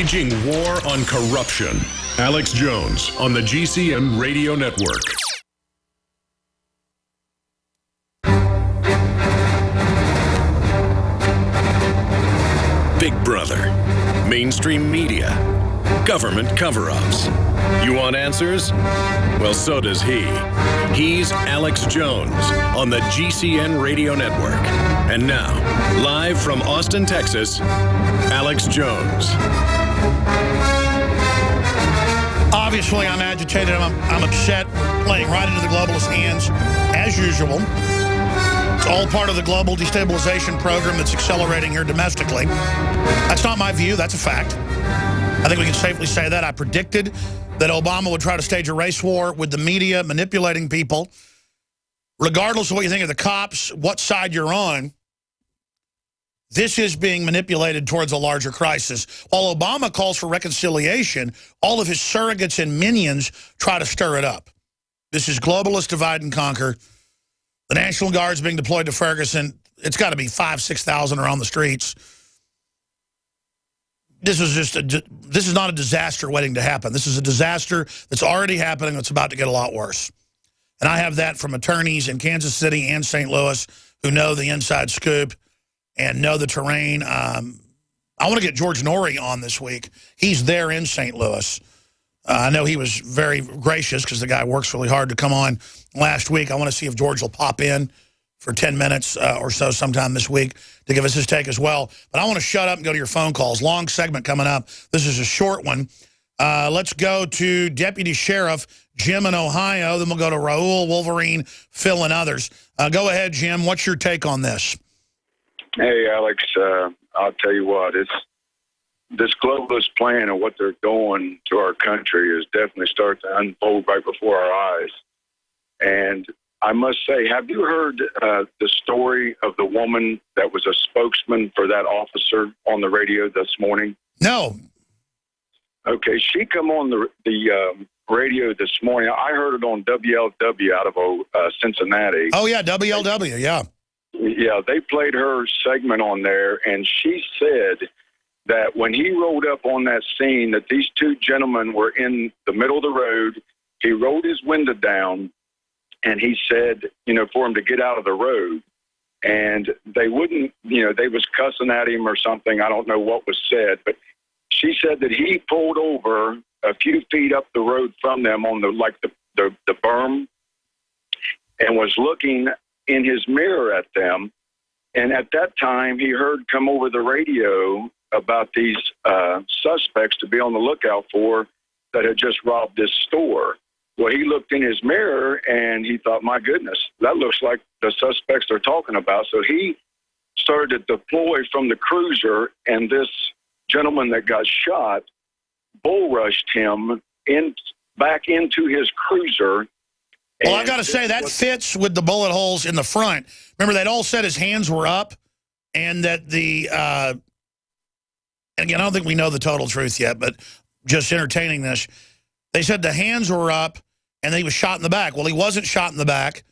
Waging war on corruption. Alex Jones on the GCN Radio Network. Big Brother, mainstream media, government cover-ups. You want answers? Well, so does he. He's Alex Jones on the GCN Radio Network. And now, live from Austin, Texas, Alex Jones. Obviously, I'm agitated. I'm upset, playing right into the globalist hands, as usual. It's all part of the global destabilization program that's accelerating here domestically. That's not my view. That's a fact. I think we can safely say that. I predicted that Obama would try to stage a race war with the media manipulating people. Regardless of what you think of the cops, what side you're on, this is being manipulated towards a larger crisis. While Obama calls for reconciliation, all of his surrogates and minions try to stir it up. This is globalist divide and conquer. The National Guard's being deployed to Ferguson. It's got to be 5,000, 6,000 around the streets. This is not a disaster waiting to happen. This is a disaster that's already happening. That's about to get a lot worse. And I have that from attorneys in Kansas City and St. Louis who know the inside scoop and know the terrain. I want to get George Norrie on this week. He's there in St. Louis. I know he was very gracious because the guy works really hard to come on last week. I want to see if George will pop in for 10 minutes or so sometime this week to give us his take as well. But I want to shut up and go to your phone calls. Long segment coming up. This is a short one. Let's go to Deputy Sheriff Jim in Ohio. Then we'll go to Raul, Wolverine, Phil, and others. Go ahead, Jim. What's your take on this? Hey, Alex, I'll tell you what, this globalist plan and what they're doing to our country is definitely starting to unfold right before our eyes. And I must say, have you heard the story of the woman that was a spokesman for that officer on the radio this morning? No. Okay, she come on the radio this morning. I heard it on WLW out of Cincinnati. Oh, yeah, WLW, yeah. Yeah, they played her segment on there, and she said that when he rolled up on that scene, that these two gentlemen were in the middle of the road. He rolled his window down, and he said, for him to get out of the road. And they wouldn't, they was cussing at him or something. I don't know what was said, but she said that he pulled over a few feet up the road from them on the berm and was looking in his mirror at them. And at that time, he heard come over the radio about these suspects to be on the lookout for that had just robbed this store. Well, he looked in his mirror and he thought, my goodness, that looks like the suspects they're talking about. So he started to deploy from the cruiser, and this gentleman that got shot bull rushed him back into his cruiser. Well, I got to say, that fits with the bullet holes in the front. Remember, they'd all said his hands were up, and that and again, I don't think we know the total truth yet, but just entertaining this, they said the hands were up, and he was shot in the back. Well, he wasn't shot in the back,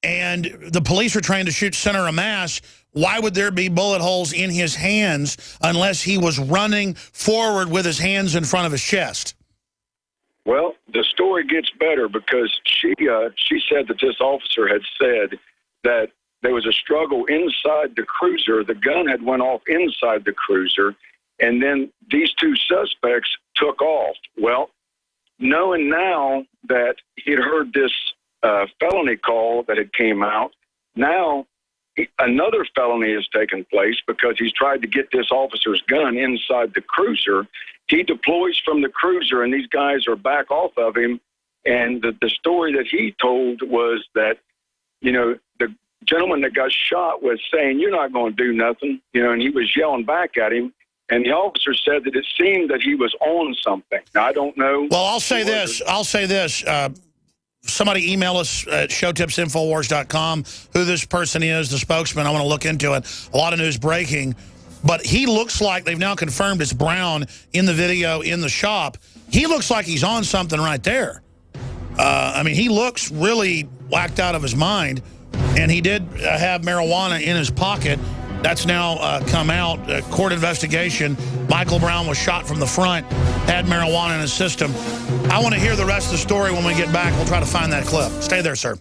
and the police were trying to shoot center of mass. Why would there be bullet holes in his hands unless he was running forward with his hands in front of his chest? Well, the story gets better because she said that this officer had said that there was a struggle inside the cruiser. The gun had went off inside the cruiser, and then these two suspects took off. Well, knowing now that he'd heard this felony call that had came out, now another felony has taken place because he's tried to get this officer's gun inside the cruiser. He deploys from the cruiser, and these guys are back off of him. And the story that he told was that, the gentleman that got shot was saying, "You're not going to do nothing," and he was yelling back at him. And the officer said that it seemed that he was on something. Now, I don't know. Well, I'll say this. Somebody email us at showtipsinfowars.com who this person is, the spokesman. I want to look into it. A lot of news breaking. But he looks like, they've now confirmed it's Brown in the video in the shop. He looks like he's on something right there. I mean, he looks really whacked out of his mind. And he did have marijuana in his pocket. That's now come out. Court investigation. Michael Brown was shot from the front, had marijuana in his system. I want to hear the rest of the story when we get back. We'll try to find that clip. Stay there, sir.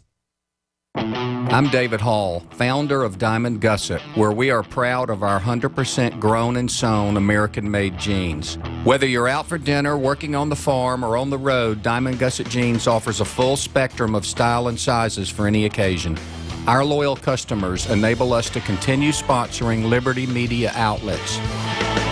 I'm David Hall, founder of Diamond Gusset, where we are proud of our 100% grown and sewn American-made jeans. Whether you're out for dinner, working on the farm, or on the road, Diamond Gusset Jeans offers a full spectrum of style and sizes for any occasion. Our loyal customers enable us to continue sponsoring Liberty Media outlets.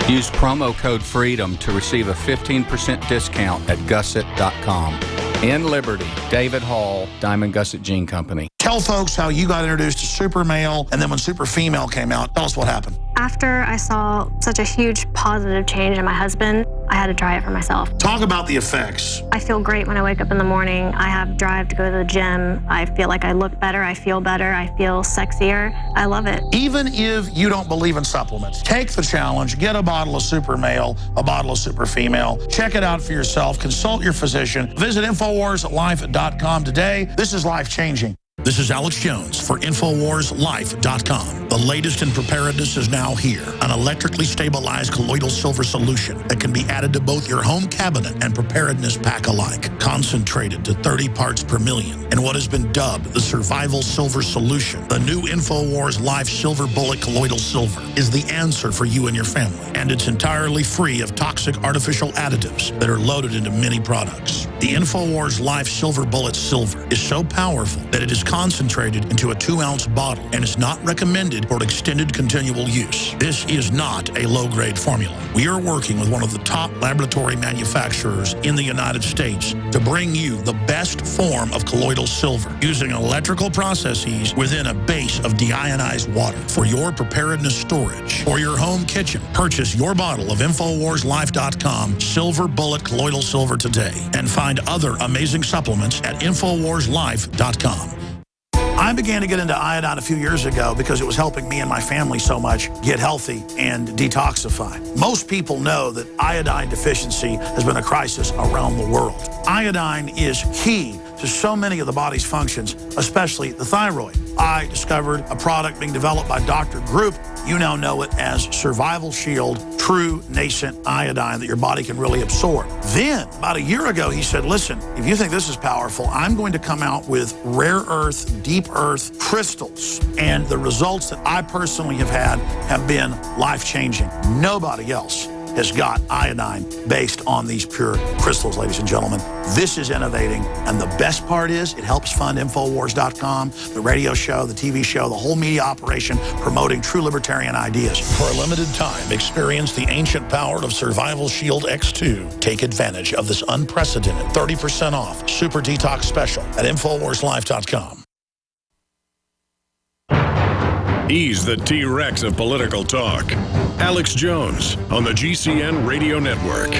Use promo code FREEDOM to receive a 15% discount at gusset.com. In Liberty, David Hall, Diamond Gusset Jean Company. Tell folks how you got introduced to Super Male, and then when Super Female came out, tell us what happened. After I saw such a huge positive change in my husband, I had to try it for myself. Talk about the effects. I feel great when I wake up in the morning. I have drive to go to the gym. I feel like I look better. I feel better. I feel sexier. I love it. Even if you don't believe in supplements, take the challenge. Get a bottle of Super Male, a bottle of Super Female. Check it out for yourself. Consult your physician. Visit InfoWarsLife.com today. This is life-changing. This is Alex Jones for InfoWarsLife.com. The latest in preparedness is now here. An electrically stabilized colloidal silver solution that can be added to both your home cabinet and preparedness pack alike. Concentrated to 30 parts per million in what has been dubbed the Survival Silver Solution. The new InfoWars Life Silver Bullet Colloidal Silver is the answer for you and your family. And it's entirely free of toxic artificial additives that are loaded into many products. The InfoWars Life Silver Bullet Silver is so powerful that it is concentrated into a 2-ounce bottle and is not recommended for extended continual use. This is not a low-grade formula. We are working with one of the top laboratory manufacturers in the United States to bring you the best form of colloidal silver using electrical processes within a base of deionized water. For your preparedness storage or your home kitchen, purchase your bottle of InfoWarsLife.com Silver Bullet Colloidal Silver today and find other amazing supplements at InfoWarsLife.com. I began to get into iodine a few years ago because it was helping me and my family so much get healthy and detoxify. Most people know that iodine deficiency has been a crisis around the world. Iodine is key to so many of the body's functions, especially the thyroid. I discovered a product being developed by Dr. Group. You now know it as Survival Shield True Nascent Iodine that your body can really absorb. Then, about a year ago, he said, listen, if you think this is powerful, I'm going to come out with rare earth, deep earth crystals. And the results that I personally have had have been life-changing. Nobody else has got iodine based on these pure crystals, ladies and gentlemen. This is innovating, and the best part is it helps fund Infowars.com, the radio show, the TV show, the whole media operation promoting true libertarian ideas. For a limited time, experience the ancient power of Survival Shield X2. Take advantage of this unprecedented 30% off Super Detox Special at InfoWarsLife.com. He's the T-Rex of political talk. Alex Jones on the GCN Radio Network.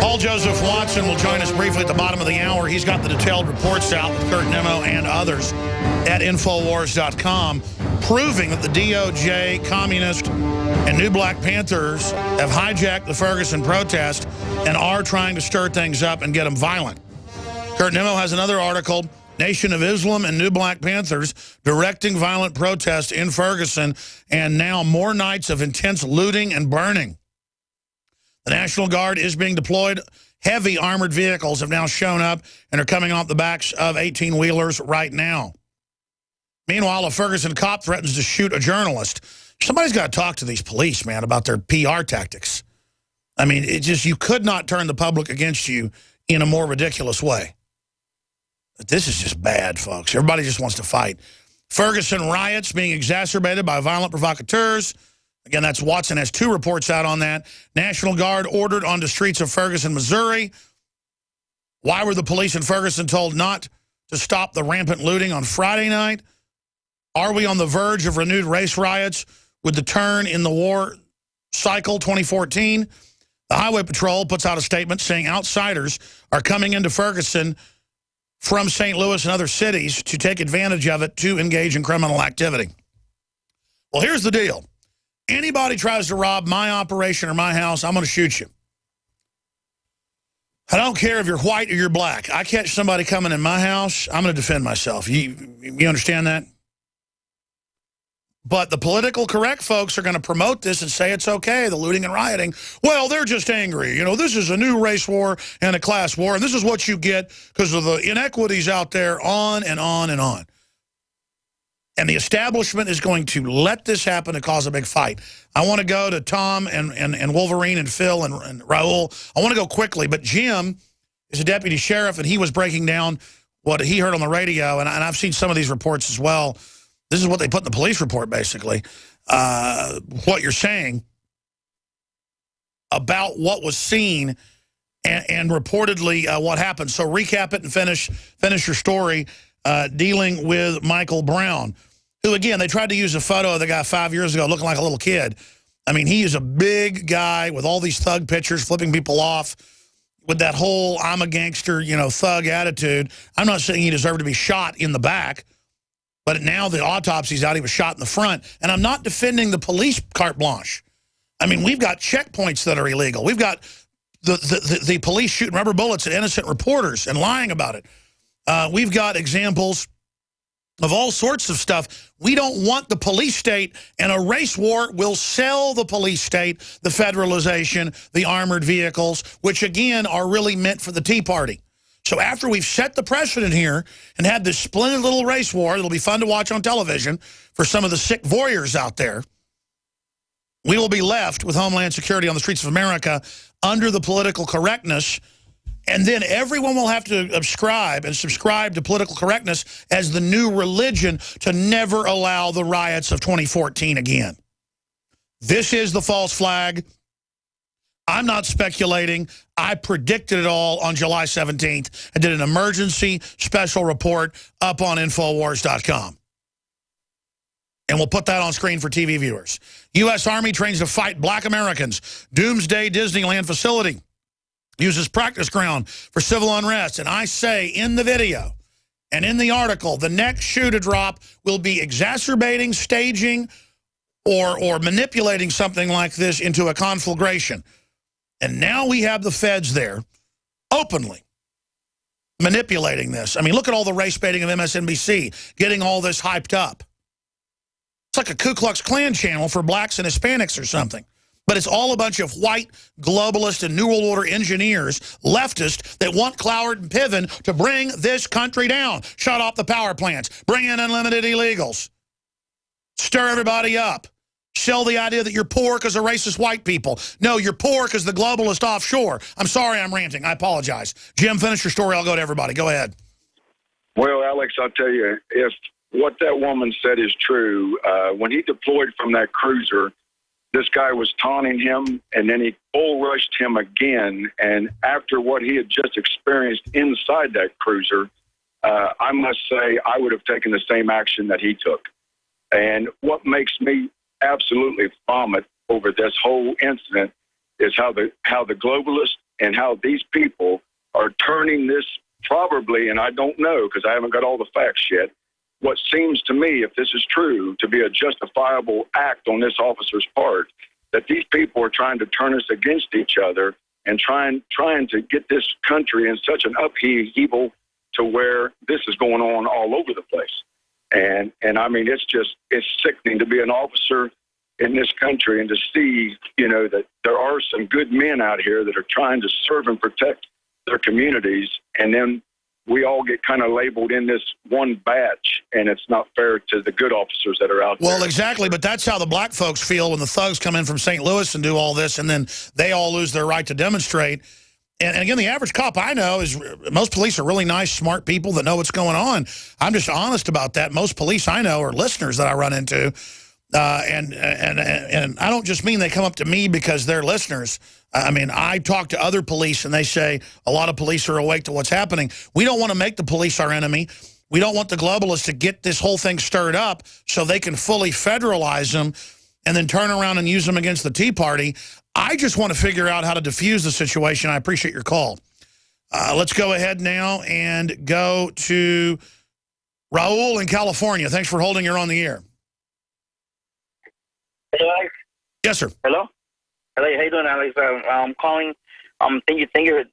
Paul Joseph Watson will join us briefly at the bottom of the hour. He's got the detailed reports out with Kurt Nimmo and others at Infowars.com, proving that the DOJ, communist, and New Black Panthers have hijacked the Ferguson protest and are trying to stir things up and get them violent. Kurt Nimmo has another article, Nation of Islam and New Black Panthers directing violent protests in Ferguson, and now more nights of intense looting and burning. The National Guard is being deployed. Heavy armored vehicles have now shown up and are coming off the backs of 18-wheelers right now. Meanwhile, a Ferguson cop threatens to shoot a journalist. Somebody's got to talk to these police, man, about their PR tactics. I mean, it just, you could not turn the public against you in a more ridiculous way. But this is just bad, folks. Everybody just wants to fight. Ferguson riots being exacerbated by violent provocateurs. Again, that's Watson has 2 reports out on that. National Guard ordered onto streets of Ferguson, Missouri. Why were the police in Ferguson told not to stop the rampant looting on Friday night? Are we on the verge of renewed race riots with the turn in the war cycle 2014? The Highway Patrol puts out a statement saying outsiders are coming into Ferguson from St. Louis and other cities to take advantage of it to engage in criminal activity. Well, here's the deal. Anybody tries to rob my operation or my house, I'm going to shoot you. I don't care if you're white or you're black. I catch somebody coming in my house, I'm going to defend myself. You understand that? But the political correct folks are going to promote this and say it's okay, the looting and rioting. Well, they're just angry. You know, this is a new race war and a class war, and this is what you get because of the inequities out there, on and on and on. And the establishment is going to let this happen and cause a big fight. I want to go to Tom and Wolverine and Phil and Raul. I want to go quickly, but Jim is a deputy sheriff, and he was breaking down what he heard on the radio, and I've seen some of these reports as well. This is what they put in the police report, basically. What you're saying about what was seen and reportedly what happened. So recap it and finish your story dealing with Michael Brown, who, again, they tried to use a photo of the guy 5 years ago looking like a little kid. I mean, he is a big guy with all these thug pictures, flipping people off with that whole I'm a gangster, you know, thug attitude. I'm not saying he deserved to be shot in the back, but now the autopsy's out, he was shot in the front. And I'm not defending the police carte blanche. I mean, we've got checkpoints that are illegal. We've got the police shooting rubber bullets at innocent reporters and lying about it. We've got examples of all sorts of stuff. We don't want the police state, and a race war will sell the police state, the federalization, the armored vehicles, which, again, are really meant for the Tea Party. So after we've set the precedent here and had this splendid little race war, it'll be fun to watch on television for some of the sick voyeurs out there, we will be left with Homeland Security on the streets of America under the political correctness. And then everyone will have to subscribe to political correctness as the new religion to never allow the riots of 2014 again. This is the false flag. I'm not speculating. I predicted it all on July 17th. I did an emergency special report up on Infowars.com. And we'll put that on screen for TV viewers. U.S. Army trains to fight black Americans. Doomsday Disneyland facility uses practice ground for civil unrest. And I say in the video and in the article, the next shoe to drop will be exacerbating, staging, or manipulating something like this into a conflagration. And now we have the feds there openly manipulating this. I mean, look at all the race baiting of MSNBC, getting all this hyped up. It's like a Ku Klux Klan channel for blacks and Hispanics or something. But it's all a bunch of white, globalist, and New World Order engineers, leftists, that want Cloward and Piven to bring this country down. Shut off the power plants. Bring in unlimited illegals. Stir everybody up. Sell the idea that you're poor because of racist white people. No, you're poor because the globalist offshore. I'm sorry I'm ranting. I apologize. Jim, finish your story. I'll go to everybody. Go ahead. Well, Alex, I'll tell you, if what that woman said is true, when he deployed from that cruiser, this guy was taunting him, and then he bull rushed him again. And after what he had just experienced inside that cruiser, I must say I would have taken the same action that he took. And what makes me absolutely vomit over this whole incident is how the globalists and how these people are turning this probably, and I don't know because I haven't got all the facts yet, what seems to me, if this is true, to be a justifiable act on this officer's part, that these people are trying to turn us against each other and trying to get this country in such an upheaval to where this is going on all over the place. And I mean, it's sickening to be an officer in this country and to see, you know, that there are some good men out here that are trying to serve and protect their communities, and then we all get kind of labeled in this one batch, and it's not fair to the good officers that are out there. Well, exactly, but that's how the black folks feel when the thugs come in from St. Louis and do all this, and then they all lose their right to demonstrate. And again, the average cop I know is, most police are really nice, smart people that know what's going on. I'm just honest about that. Most police I know are listeners that I run into. And I don't just mean they come up to me because they're listeners. I mean, I talk to other police, and they say a lot of police are awake to what's happening. We don't want to make the police our enemy. We don't want the globalists to get this whole thing stirred up so they can fully federalize them and then turn around and use them against the Tea Party. I just want to figure out how to diffuse the situation. I appreciate your call. Let's go ahead now and go to Raul in California. Thanks for holding. You're on the air. Hello, Alex. Yes, sir. Hello. Hello. How you doing, Alex? I'm calling. Thank you for your